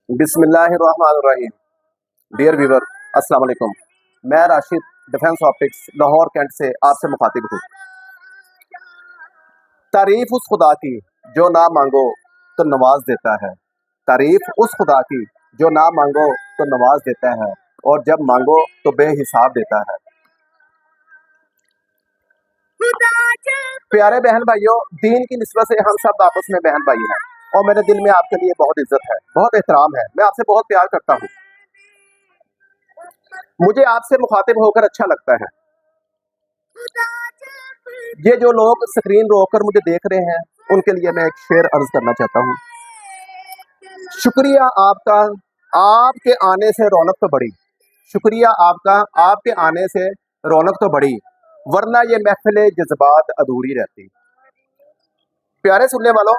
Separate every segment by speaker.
Speaker 1: बिस्मिल्लाहिर्रहमानिर्रहीम। Dear viewer, अस्सलाम वालेकुम। मैं Rashid defence optics Lahore cantt से आपसे मुखातिब हूँ। तारीफ उस खुदा की जो ना मांगो तो नवाज देता है। तारीफ उस खुदा की जो ना मांगो तो नवाज देता है और जब मांगो तो बेहिसाब देता है। प्यारे बहन भाइयों, दीन की निस्बत से हम सब आपस में बहन भाई हैं और मेरे दिल में आपके लिए बहुत इज्जत है, बहुत एहतराम है। मैं आपसे बहुत प्यार करता हूँ। मुझे आपसे मुखातिब होकर अच्छा लगता है। ये जो लोग स्क्रीन रोककर मुझे देख रहे हैं, उनके लिए मैं एक शेर अर्ज करना चाहता हूँ। शुक्रिया आपका, आपके आने से रौनक तो बढ़ी। शुक्रिया आपका, आपके आने से रौनक तो बढ़ी, वरना ये महफिल जज्बात अधूरी रहती। प्यारे सुनने वालों,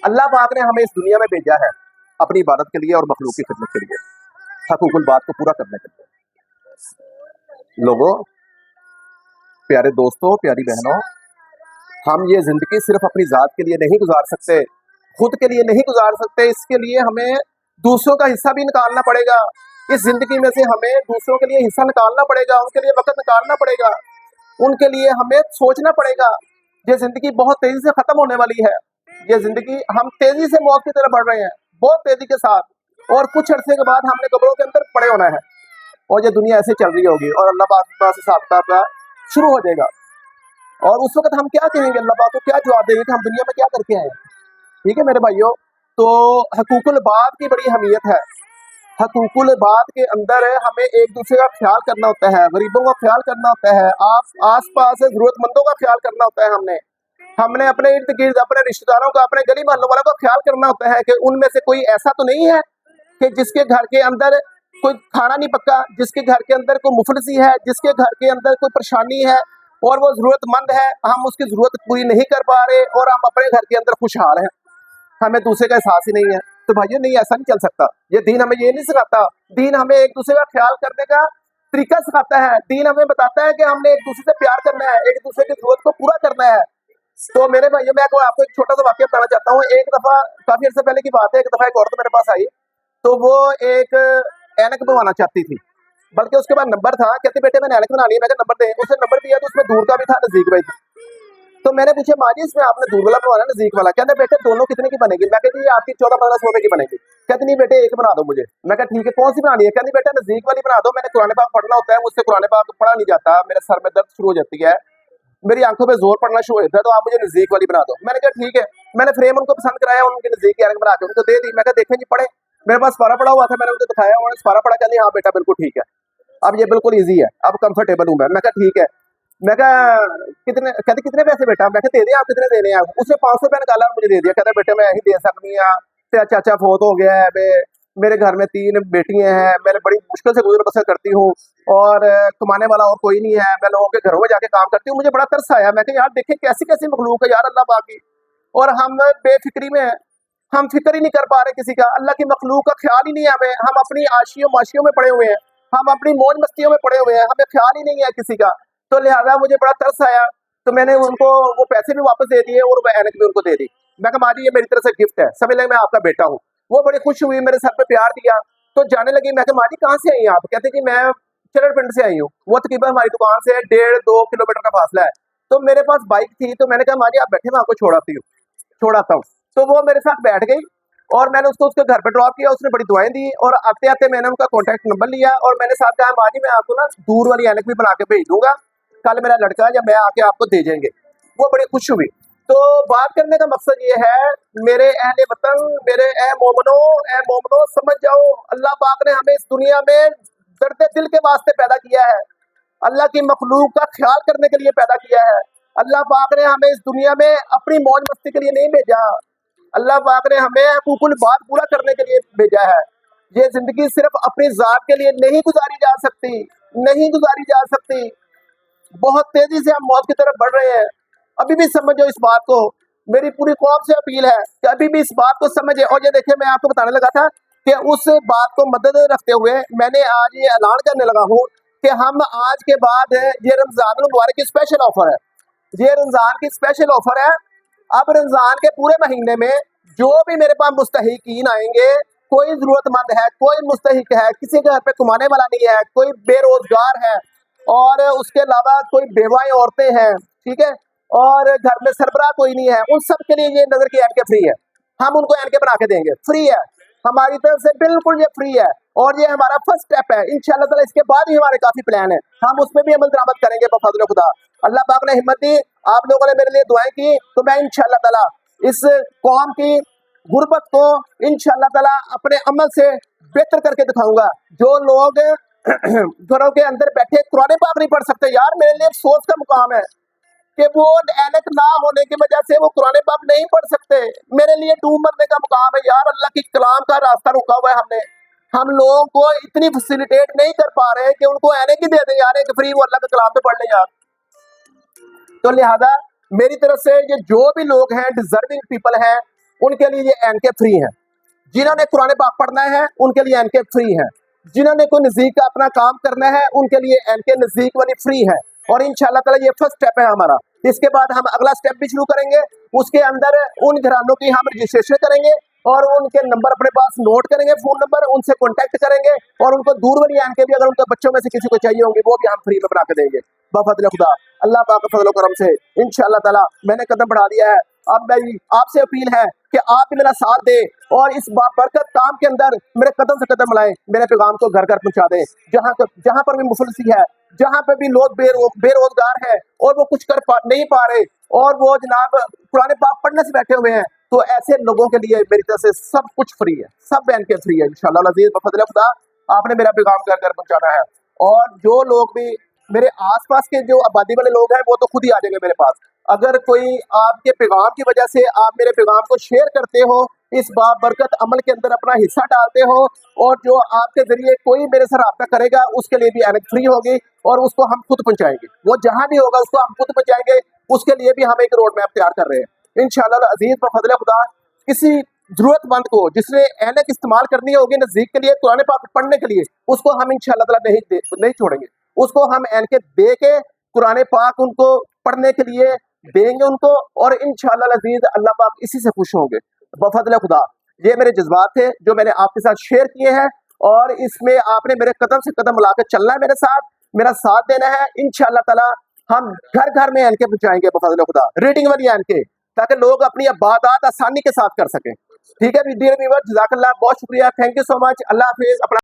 Speaker 1: अल्लाह पाक ने हमें इस दुनिया में भेजा है अपनी इबादत के लिए और मखलूक की खिदमत के लिए, हकूकुल बात को पूरा करने के लिए। लोगों, प्यारे दोस्तों, प्यारी बहनों, हम ये जिंदगी सिर्फ अपनी जात के लिए नहीं गुजार सकते, खुद के लिए नहीं गुजार सकते। इसके लिए हमें दूसरों का हिस्सा भी निकालना पड़ेगा। इस जिंदगी में से हमें दूसरों के लिए हिस्सा निकालना पड़ेगा, उनके लिए वक्त निकालना पड़ेगा, उनके लिए हमें सोचना पड़ेगा। ये जिंदगी बहुत तेजी से खत्म होने वाली है। ये जिंदगी, हम तेजी से मौत की तरफ बढ़ रहे हैं, बहुत तेजी के साथ, और कुछ अरसे के बाद हमने कब्रों के अंदर पड़े होना है और ये दुनिया ऐसे चल रही होगी और अल्लाह पाक के पास हिसाब किताब शुरू हो जाएगा। और उस वक्त हम क्या कहेंगे, अल्लाह पाक को क्या जवाब देंगे कि हम दुनिया में क्या करके आए हैं। ठीक है मेरे भाइयों, तो हकूकुल बात की बड़ी अहमियत है। हकूकुल बात के अंदर हमें एक दूसरे का ख्याल करना होता है, गरीबों का ख्याल करना होता है, आस पास जरूरतमंदों का ख्याल करना होता है। हमने अपने इर्द गिर्द अपने रिश्तेदारों का, अपने गली मोहल्लों वालों का ख्याल करना होता है कि उनमें से कोई ऐसा तो नहीं है कि जिसके घर के अंदर कोई खाना नहीं पक्का, जिसके घर के अंदर कोई मुफलिसी है, जिसके घर के अंदर कोई परेशानी है और वो जरूरतमंद है, हम उसकी जरूरत पूरी नहीं कर पा रहे और हम अपने घर के अंदर खुशहाल हैं, हमें दूसरे का एहसास ही नहीं है। तो भाइयों, नहीं, ऐसा नहीं चल सकता। ये दीन हमें ये नहीं सिखाता। दीन हमें एक दूसरे का ख्याल करने का तरीका सिखाता है। दीन हमें बताता है कि हमने एक दूसरे से प्यार करना है, एक दूसरे की जरूरत को पूरा करना है। तो मेरे भाइयों, मैं आपको एक छोटा सा वाक्य बताना चाहता हूँ। एक दफा, काफी अर्से पहले की बात है, एक दफा एक औरत मेरे पास आई, तो वो एक ऐनक बनवाना चाहती थी, बल्कि उसके बाद नंबर था। कहती बेटे मैंने ऐनक बना ली। मैंने नंबर दे, उसने नंबर दिया तो उसमें दूर का भी था, नजदीक भी था। तो मैंने पूछा माँ जी, इसमें आपने दूर वाला बनवाना नजदीक वाला? कहते बेटे दोनों कितने की बनेगी? मैं कहती आपकी 14-15 रुपए की बनेगी। कहती नहीं बेटे, एक बना दो मुझे। मैं कहा ठीक है, कौन सी बनानी है? कहती बेटा नजदीक वाली बना दो, मैंने कुरान पाक पढ़ना होता है, मुझसे कुरान पाक पढ़ा नहीं जाता, मेरे सर में दर्द शुरू हो जाती है, मेरी आंखों पे जोर पड़ना शुरू हो जाता है, तो आप मुझे नजदीक वाली बना दो। मैंने कहा ठीक है। मैंने फ्रेम उनको पसंद कराया, उनके नजदीक की ऐनक बना के उनको दे दी। मैं कहा देखें जी, पढ़े। मेरे पास स्पारा पड़ा हुआ था, मैंने उनको दिखाया, उन्होंने स्पारा पढ़ा, कहती हाँ बेटा बिल्कुल ठीक है, अब ये बिल्कुल ईजी है, अब कंफर्टेबल हूँ मैं। कहा ठीक है। मैं कहा कितने? कहते कितने पैसे बेटा? मैं दे दें, आप कितने देने हैं? उसने 500 रुपये निकाला और मुझे दे दिया। कहता बेटे मैं यही दे सकती हूँ, चाचा फोत हो गया है, मेरे घर में 3 बेटियां हैं, मैं बड़ी मुश्किल से गुजर बसर करती हूँ और कमाने वाला और कोई नहीं है, मैं लोगों के घरों में जाके काम करती हूँ, मुझे बड़ा तरस आया। मैं कहा यार देखें कैसी कैसी मखलूक है यार अल्लाह बाकी, और हम बेफिक्री में हैं, हम फिक्र ही नहीं कर पा रहे किसी का, अल्लाह की मखलूक का ख्याल ही नहीं है हमें। हम अपनी आशियों माशियों में पड़े हुए हैं, हम अपनी मौज मस्तियों में पड़े हुए हैं, हमें ख्याल ही नहीं है किसी का। तो लिहाजा मुझे बड़ा तरस आया, तो मैंने उनको वो पैसे भी वापस दे दिए और वो ऐनक भी उनको दे दी। मैं कहा माँ जी ये मेरी तरफ से गिफ्ट है, समझ लें मैं आपका बेटा हूँ। वो बड़ी खुश हुई, मेरे सर पे प्यार दिया, तो जाने लगी। मैं कहा माँ जी कहाँ से आई आप? कहते कि मैं चरड़ पिंड से आई हूँ, वो तकरीबन हमारी दुकान से 1.5-2 किलोमीटर का फासला है। तो मेरे पास बाइक थी, तो मैंने कहा माँ जी आप बैठे, मैं आपको छोड़ाता हूँ। तो वो मेरे साथ बैठ गई और मैंने उसको उसके घर पे ड्रॉप किया। उसने बड़ी दुआएं दी और आते आते मैंने उनका कॉन्टैक्ट नंबर लिया और मैंने साथ कहा माँ जी मैं आपको ना दूर वाली ऐनक भी बना के भेज दूंगा, कल मेरा लड़का या मैं आके आपको दे जाएंगे। वो बड़ी खुश हुई। तो बात करने का मकसद ये है, मेरे अहले वतन, मेरे ए मोमनो समझ जाओ, अल्लाह पाक ने हमें इस दुनिया में दर्द दिल के वास्ते पैदा किया है, अल्लाह की मखलूक का ख्याल करने के लिए पैदा किया है। अल्लाह पाक ने हमें इस दुनिया में अपनी मौज मस्ती के लिए नहीं भेजा, अल्लाह पाक ने हमें हकूकुल बात पूरा करने के लिए भेजा है। ये जिंदगी सिर्फ अपनी जात के लिए नहीं गुजारी जा सकती, नहीं गुजारी जा सकती। बहुत तेजी से हम मौत की तरफ बढ़ रहे हैं, अभी भी समझो इस बात को। मेरी पूरी कौम से अपील है कि अभी भी इस बात को समझे। और ये देखिए, मैं आपको बताने लगा था कि उस बात को मद्देनजर रखते हुए मैंने आज ये ऐलान करने लगा हूँ कि हम आज के बाद ये रमजान मुबारक की स्पेशल ऑफर है, ये रमजान की स्पेशल ऑफर है अब रमजान के पूरे महीने में जो भी मेरे पास मुस्तहिकीन आएंगे, कोई जरूरतमंद है, कोई मुस्तहिक है, किसी के घर पे कमाने वाला नहीं है, कोई बेरोजगार है, और उसके अलावा कोई बेवाएं औरतें हैं, ठीक है, और घर में सरबराह कोई नहीं है, उन सब के लिए ये नजर की एनके फ्री है। हम उनको एनके बना के देंगे, फ्री है हमारी तरफ से, बिल्कुल ये फ्री है। और ये हमारा फर्स्ट स्टेप है। इंशाल्लाह ताला इसके बाद ही हमारे काफी प्लान है, हम उसमें भी अमल दरामद करेंगे बफज़ल खुदा। अल्लाह पाक ने हिम्मत दी, आप लोगों ने मेरे लिए दुआएं की, तो मैं इंशाल्लाह ताला इस कौम की गुर्बत को इंशाल्लाह ताला अपने अमल से बेहतर करके दिखाऊंगा। जो लोग घरों के अंदर बैठे कुरान पाक नहीं पढ़ सकते, यार मेरे लिए अफसोस का मुकाम है कि वो ऐनक ना होने की वजह से वो कुरान पाक नहीं पढ़ सकते। मेरे लिए डूब मरने का मुकाम है यार, अल्लाह की कलाम का रास्ता रुका हुआ है हमने। हम लोगों को इतनी फैसिलिटेट नहीं कर पा रहे कि उनको ऐनक ही दे दें यार, एक फ्री, वो अल्लाह के कलाम पे पढ़ लें यार। तो लिहाजा मेरी तरफ से ये जो भी लोग हैं, डिजर्विंग पीपल हैं, उनके लिए ये एनके फ्री है। जिन्होंने कुरान पाक पढ़ना है उनके लिए एनके फ्री है। जिन्होंने कोई नज़दीक का अपना काम करना है उनके लिए एनके नज़दीक वाली फ्री है। और इंशाल्लाह ताला ये फर्स्ट स्टेप है हमारा। इसके बाद हम अगला स्टेप भी शुरू करेंगे, उसके अंदर उन घरानों की हम रजिस्ट्रेशन करेंगे और उनके नंबर अपने पास नोट करेंगे, फोन नंबर, उनसे कॉन्टैक्ट करेंगे, और उनको दूर वाली एनके भी अगर उनके बच्चों में से किसी को चाहिए होंगी वो भी हम फ्री में बना के देंगे बफज़ल खुदा। अल्लाह पाक के फजल करम से इंशाल्लाह ताला मैंने कदम बढ़ा दिया है। अब मेरी आपसे अपील है कि आप भी मेरा साथ दें और इस बरकत काम के अंदर मेरे कदम से कदम मिलाएं, मेरे पैगाम को घर घर पहुंचा दें। जहां पर भी मुफलिसी है, जहां पे भी लोग बेरोजगार है और वो कुछ नहीं पा रहे, और वो जनाब कुरान पाक पढ़ने से बैठे हुए हैं, तो ऐसे लोगों के लिए मेरी तरफ से सब कुछ फ्री है, सब बैंक के फ्री है इंशाल्लाह अज़ीज़ बफज़ल खुदा। आपने मेरा पैगाम घर घर पहुंचाना है, और जो लोग भी मेरे आसपास के जो आबादी वाले लोग हैं वो तो खुद ही आ जाएंगे मेरे पास। अगर कोई आपके पैगाम की वजह से आप मेरे पैगाम को शेयर करते हो, इस बाबरकत अमल के अंदर अपना हिस्सा डालते हो, और जो आपके जरिए कोई मेरे से रब्ता करेगा उसके लिए भी एनक फ्री होगी, और उसको हम खुद पहुंचाएंगे, वो जहां भी होगा उसको हम खुद पहुंचाएंगे। उसके लिए भी हम एक रोड मैप तैयार कर रहे हैं इंशाल्लाह अज़ीज़ बफज़ल खुदा। किसी जरूरतमंद को जिसने एनक इस्तेमाल करनी होगी नजदीक के लिए, कुरान पाक पढ़ने के लिए, उसको हम इंशाल्लाह ताला नहीं छोड़ेंगे। उसको हम एनके दे के कुरान पाक उनको पढ़ने के लिए देंगे उनको, और इंशाल्लाह अज़ीज़ अल्लाह पाक इसी से खुश होंगे बफज़ल खुदा। ये मेरे जज्बात थे जो मैंने आपके साथ शेयर किए हैं, और इसमें आपने मेरे कदम से कदम मिला के चलना है, मेरे साथ मेरा साथ देना है। इंशाल्लाह ताला हम घर घर में एनके पहुंचाएंगे बफज़ल खुदा, रीडिंग वाली एनके, ताकि लोग अपनी इबादत आसानी के साथ कर सकें। ठीक है डियर व्यूअर, जज़ाकल्लाह, बहुत शुक्रिया, थैंक यू सो मच, अल्लाह हाफिज़। अपना